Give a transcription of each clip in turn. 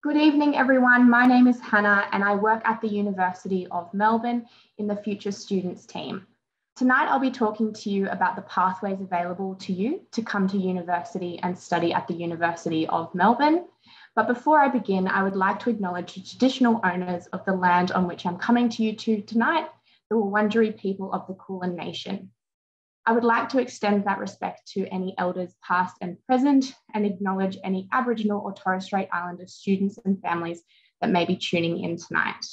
Good evening, everyone. My name is Hannah and I work at the University of Melbourne in the Future Students team. Tonight, I'll be talking to you about the pathways available to you to come to university and study at the University of Melbourne. But before I begin, I would like to acknowledge the traditional owners of the land on which I'm coming to you tonight, the Wurundjeri people of the Kulin Nation. I would like to extend that respect to any elders past and present and acknowledge any Aboriginal or Torres Strait Islander students and families that may be tuning in tonight.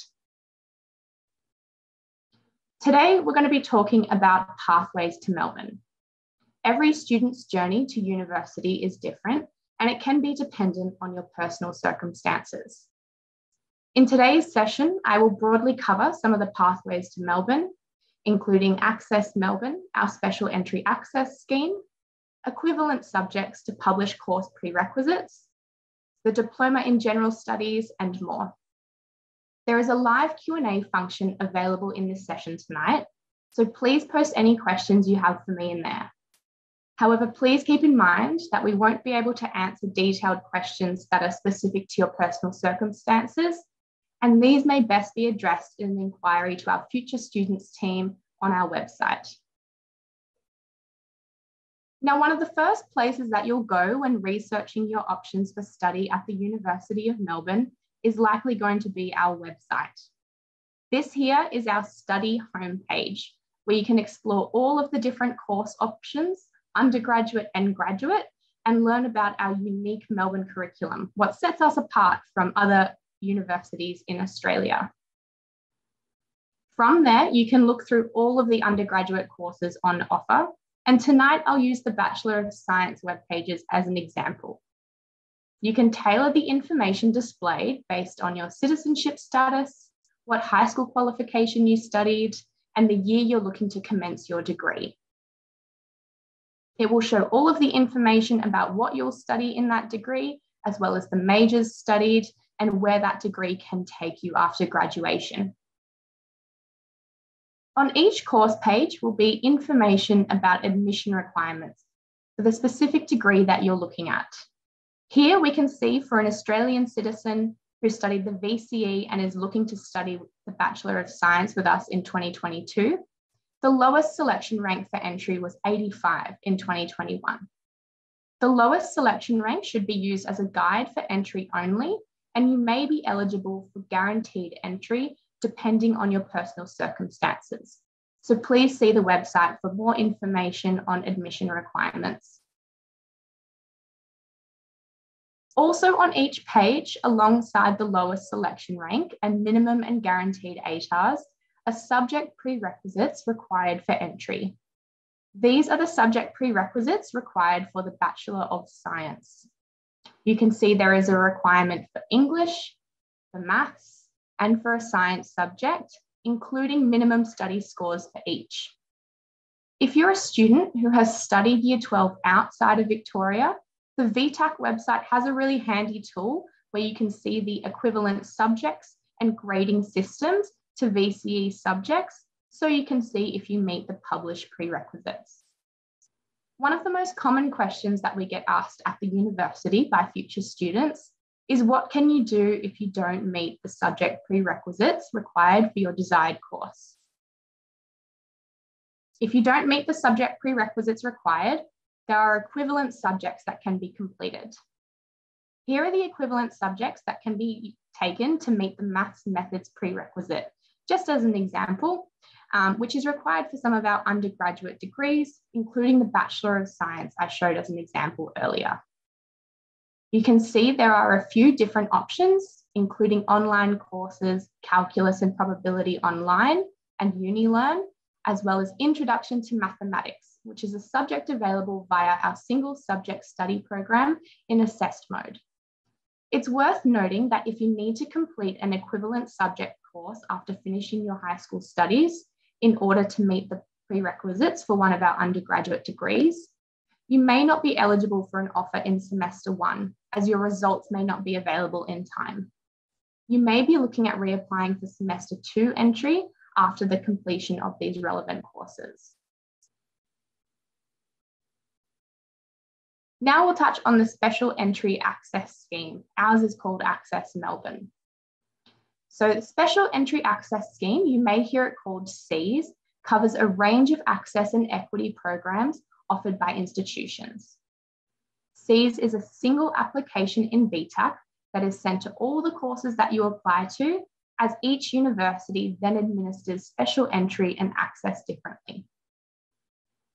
Today, we're going to be talking about pathways to Melbourne. Every student's journey to university is different and it can be dependent on your personal circumstances. In today's session, I will broadly cover some of the pathways to Melbourne, including Access Melbourne, our special entry access scheme, equivalent subjects to published course prerequisites, the Diploma in General Studies, and more. There is a live Q&A function available in this session tonight, so please post any questions you have for me in there. However, please keep in mind that we won't be able to answer detailed questions that are specific to your personal circumstances, and these may best be addressed in an inquiry to our Future Students team on our website. Now, one of the first places that you'll go when researching your options for study at the University of Melbourne is likely going to be our website. This here is our study homepage, where you can explore all of the different course options, undergraduate and graduate, and learn about our unique Melbourne curriculum, what sets us apart from other universities in Australia. From there, you can look through all of the undergraduate courses on offer. And tonight, I'll use the Bachelor of Science web pages as an example. You can tailor the information displayed based on your citizenship status, what high school qualification you studied, and the year you're looking to commence your degree. It will show all of the information about what you'll study in that degree, as well as the majors studied and where that degree can take you after graduation. On each course page will be information about admission requirements for the specific degree that you're looking at. Here we can see for an Australian citizen who studied the VCE and is looking to study the Bachelor of Science with us in 2022, the lowest selection rank for entry was 85 in 2021. The lowest selection rank should be used as a guide for entry only, and you may be eligible for guaranteed entry depending on your personal circumstances. So please see the website for more information on admission requirements. Also on each page, alongside the lowest selection rank and minimum and guaranteed ATARs, are subject prerequisites required for entry. These are the subject prerequisites required for the Bachelor of Science. You can see there is a requirement for English, for maths, and for a science subject, including minimum study scores for each. If you're a student who has studied Year 12 outside of Victoria, the VTAC website has a really handy tool where you can see the equivalent subjects and grading systems to VCE subjects, so you can see if you meet the published prerequisites. One of the most common questions that we get asked at the university by future students is what can you do if you don't meet the subject prerequisites required for your desired course? If you don't meet the subject prerequisites required, there are equivalent subjects that can be completed. Here are the equivalent subjects that can be taken to meet the maths methods prerequisite, just as an example, which is required for some of our undergraduate degrees, including the Bachelor of Science I showed as an example earlier. You can see there are a few different options, including online courses, calculus and probability online, and UniLearn, as well as Introduction to Mathematics, which is a subject available via our single subject study program in assessed mode. It's worth noting that if you need to complete an equivalent subject course after finishing your high school studies in order to meet the prerequisites for one of our undergraduate degrees, you may not be eligible for an offer in semester 1, as your results may not be available in time. You may be looking at reapplying for semester 2 entry after the completion of these relevant courses. Now we'll touch on the Special Entry Access Scheme. Ours is called Access Melbourne. So the Special Entry Access Scheme, you may hear it called SEAS, covers a range of access and equity programs offered by institutions. SEAS is a single application in VTAC that is sent to all the courses that you apply to, as each university then administers special entry and access differently.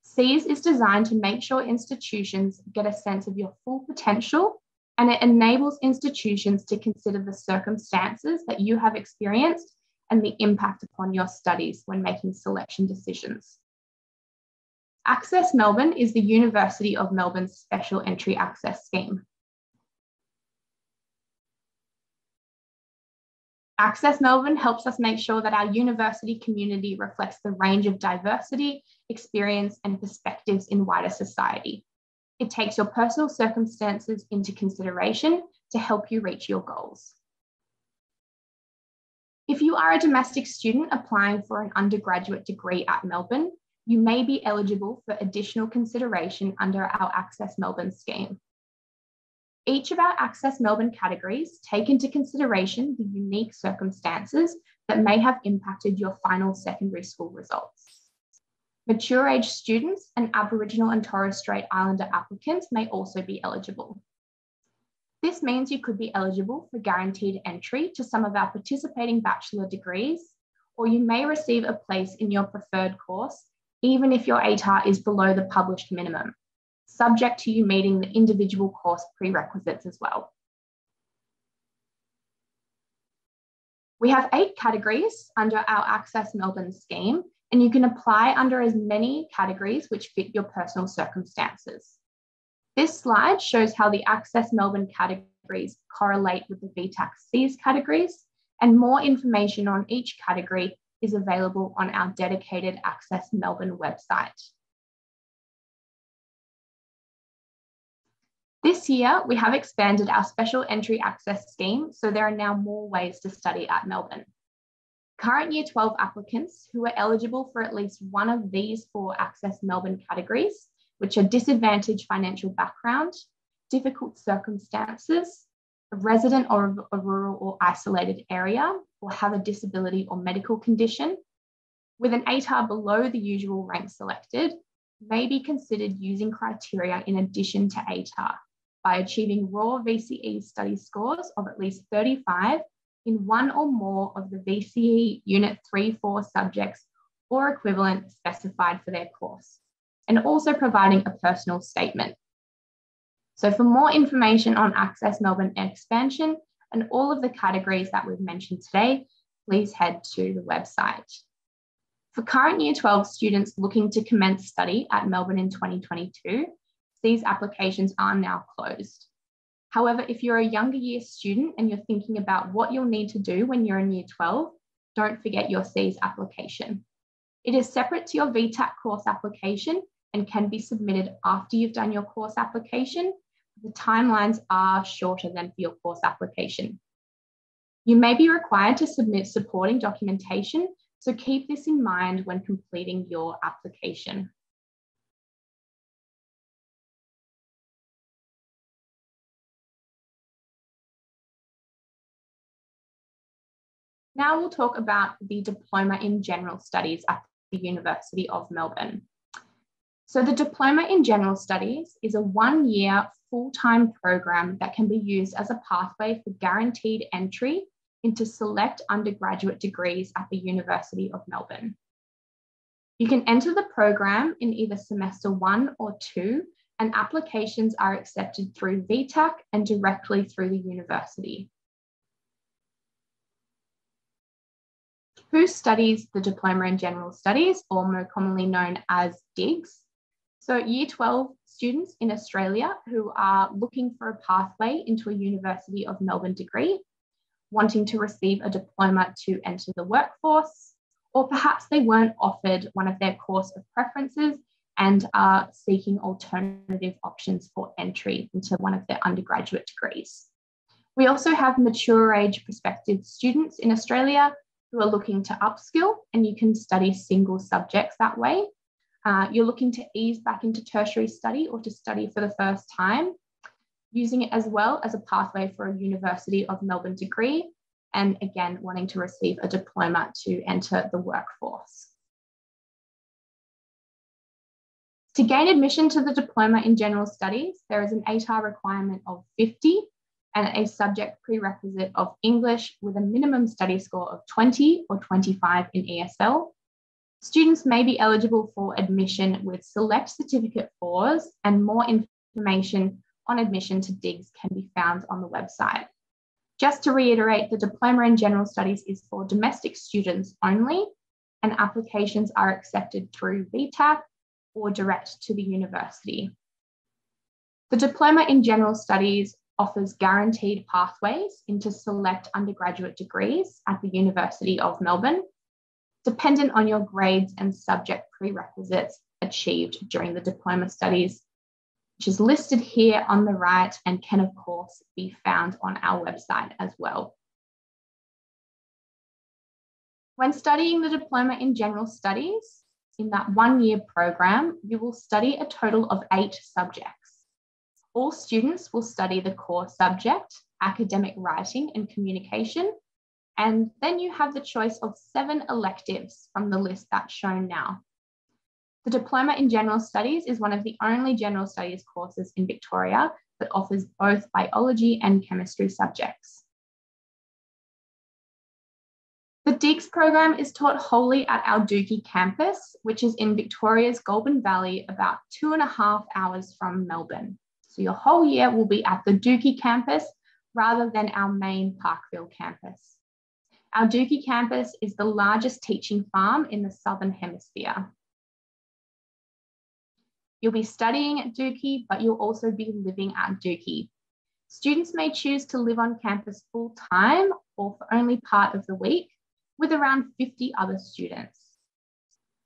SEAS is designed to make sure institutions get a sense of your full potential, and it enables institutions to consider the circumstances that you have experienced and the impact upon your studies when making selection decisions. Access Melbourne is the University of Melbourne's Special Entry Access Scheme. Access Melbourne helps us make sure that our university community reflects the range of diversity, experience, and perspectives in wider society. It takes your personal circumstances into consideration to help you reach your goals. If you are a domestic student applying for an undergraduate degree at Melbourne, you may be eligible for additional consideration under our Access Melbourne scheme. Each of our Access Melbourne categories take into consideration the unique circumstances that may have impacted your final secondary school results. Mature age students and Aboriginal and Torres Strait Islander applicants may also be eligible. This means you could be eligible for guaranteed entry to some of our participating bachelor degrees, or you may receive a place in your preferred course, even if your ATAR is below the published minimum, subject to you meeting the individual course prerequisites as well. We have 8 categories under our Access Melbourne scheme, and you can apply under as many categories which fit your personal circumstances. This slide shows how the Access Melbourne categories correlate with the VTAC SEAS categories, and more information on each category is available on our dedicated Access Melbourne website. This year, we have expanded our Special Entry Access scheme, so there are now more ways to study at Melbourne. Current Year 12 applicants who are eligible for at least one of these 4 Access Melbourne categories, which are disadvantaged financial background, difficult circumstances, a resident of a rural or isolated area, or have a disability or medical condition, with an ATAR below the usual rank selected, may be considered using criteria in addition to ATAR by achieving raw VCE study scores of at least 35 in one or more of the VCE Unit 3-4 subjects or equivalent specified for their course, and also providing a personal statement. So for more information on Access Melbourne expansion and all of the categories that we've mentioned today, please head to the website. For current Year 12 students looking to commence study at Melbourne in 2022, these applications are now closed. However, if you're a younger year student and you're thinking about what you'll need to do when you're in Year 12, don't forget your SEAS application. It is separate to your VTAC course application and can be submitted after you've done your course application. The timelines are shorter than for your course application. You may be required to submit supporting documentation, so keep this in mind when completing your application. Now we'll talk about the Diploma in General Studies at the University of Melbourne. So the Diploma in General Studies is a 1-year full-time program that can be used as a pathway for guaranteed entry into select undergraduate degrees at the University of Melbourne. You can enter the program in either semester 1 or 2, and applications are accepted through VTAC and directly through the university. Who studies the Diploma in General Studies, or more commonly known as DIGS? So Year 12 students in Australia who are looking for a pathway into a University of Melbourne degree, wanting to receive a diploma to enter the workforce, or perhaps they weren't offered one of their course of preferences and are seeking alternative options for entry into one of their undergraduate degrees. We also have mature age prospective students in Australia who are looking to upskill, and you can study single subjects that way. You're looking to ease back into tertiary study or to study for the first time, using it as well as a pathway for a University of Melbourne degree, and again, wanting to receive a diploma to enter the workforce. To gain admission to the Diploma in General Studies, there is an ATAR requirement of 50 and a subject prerequisite of English with a minimum study score of 20 or 25 in ESL. Students may be eligible for admission with select certificate 4s, and more information on admission to DIGS can be found on the website. Just to reiterate, the Diploma in General Studies is for domestic students only, and applications are accepted through VTAC or direct to the university. The Diploma in General Studies offers guaranteed pathways into select undergraduate degrees at the University of Melbourne, dependent on your grades and subject prerequisites achieved during the diploma studies, which is listed here on the right and can, of course, be found on our website as well. When studying the Diploma in General Studies, in that one-year program, you will study a total of 8 subjects. All students will study the core subject, academic writing and communication, and then you have the choice of 7 electives from the list that's shown now. The Diploma in General Studies is one of the only general studies courses in Victoria that offers both biology and chemistry subjects. The DIGS program is taught wholly at our Dookie campus, which is in Victoria's Goulburn Valley, about 2.5 hours from Melbourne. So your whole year will be at the Dookie campus rather than our main Parkville campus. Our Dookie campus is the largest teaching farm in the Southern Hemisphere. You'll be studying at Dookie, but you'll also be living at Dookie. Students may choose to live on campus full time or for only part of the week, with around 50 other students.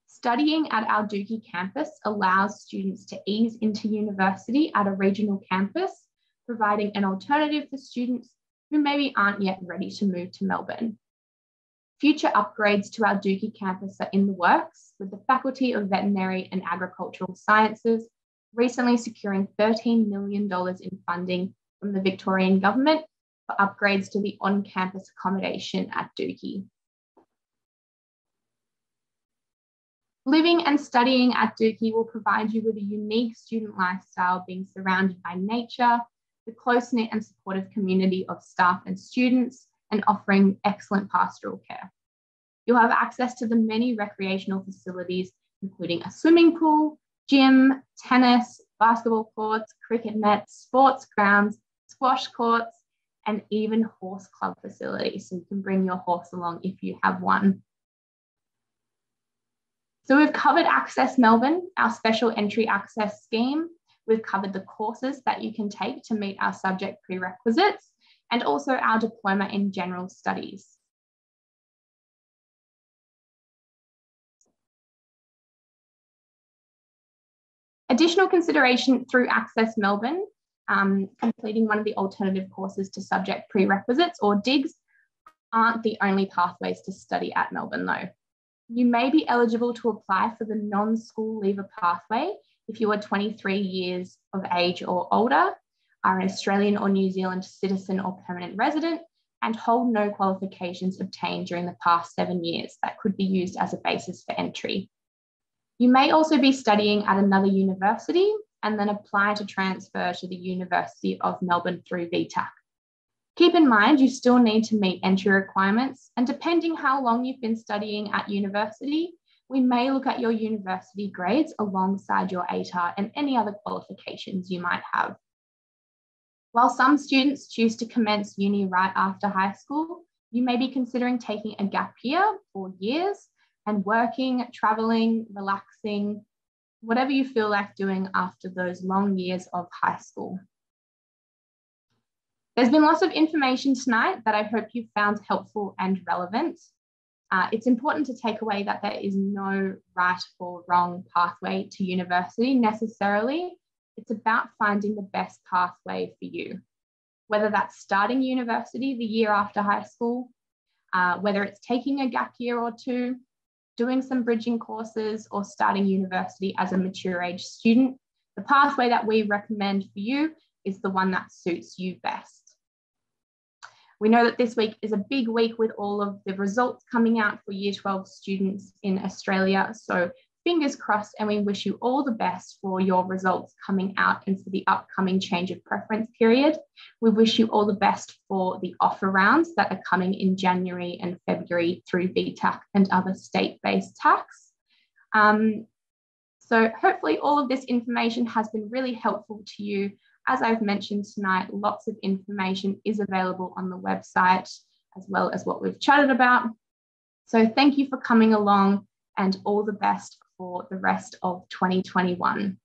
Studying at our Dookie campus allows students to ease into university at a regional campus, providing an alternative for students who maybe aren't yet ready to move to Melbourne. Future upgrades to our Dookie campus are in the works, with the Faculty of Veterinary and Agricultural Sciences recently securing $13 million in funding from the Victorian Government for upgrades to the on-campus accommodation at Dookie. Living and studying at Dookie will provide you with a unique student lifestyle, being surrounded by nature, the close-knit and supportive community of staff and students, and offering excellent pastoral care. You'll have access to the many recreational facilities, including a swimming pool, gym, tennis, basketball courts, cricket nets, sports grounds, squash courts, and even horse club facilities. So you can bring your horse along if you have one. So we've covered Access Melbourne, our special entry access scheme. We've covered the courses that you can take to meet our subject prerequisites, and also our Diploma in General Studies. Additional consideration through Access Melbourne, completing one of the alternative courses to subject prerequisites, or DIGS, aren't the only pathways to study at Melbourne though. You may be eligible to apply for the non-school leaver pathway if you are 23 years of age or older, are an Australian or New Zealand citizen or permanent resident, and hold no qualifications obtained during the past 7 years that could be used as a basis for entry. You may also be studying at another university and then apply to transfer to the University of Melbourne through VTAC. Keep in mind, you still need to meet entry requirements, and depending how long you've been studying at university, we may look at your university grades alongside your ATAR and any other qualifications you might have. While some students choose to commence uni right after high school, you may be considering taking a gap year for years and working, traveling, relaxing, whatever you feel like doing after those long years of high school. There's been lots of information tonight that I hope you found helpful and relevant. It's important to take away that there is no right or wrong pathway to university necessarily. It's about finding the best pathway for you, whether that's starting university the year after high school, whether it's taking a gap year or two, doing some bridging courses, or starting university as a mature age student, the pathway that we recommend for you is the one that suits you best. We know that this week is a big week with all of the results coming out for Year 12 students in Australia. So fingers crossed, and we wish you all the best for your results coming out and for the upcoming change of preference period. We wish you all the best for the offer rounds that are coming in January and February through VTAC and other state-based tax. So hopefully all of this information has been really helpful to you. As I've mentioned tonight, lots of information is available on the website, as well as what we've chatted about. So thank you for coming along, and all the best for the rest of 2021.